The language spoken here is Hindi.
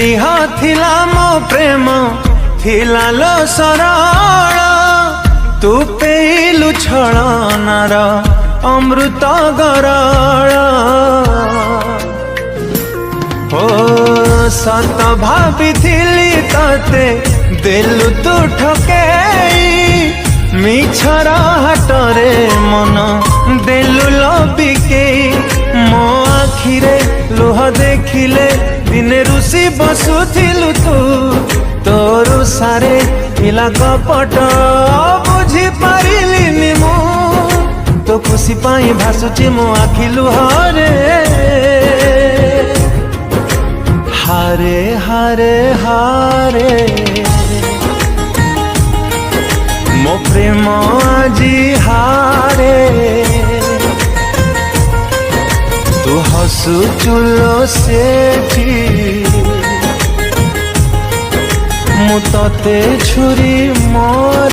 निरीह थिला मो प्रेम थिला लो सरल तू पेलु छलनार अमृत गरल हो सत भाविथिली तते देलु तू ठकेई मिछर हाटरे मन देलु लबिकेई मो आखिरे लुह देखिले दिने रुसी बसुथिलु तू तोरु सारे इला कपट बुझी पारिलिनी मु तो खुशी पाई भासुची मो आखि लुहरे हारे हारे हारे मो प्रेम आजी हारे तू हसु चुलो सेठी मु तते छुरी मोर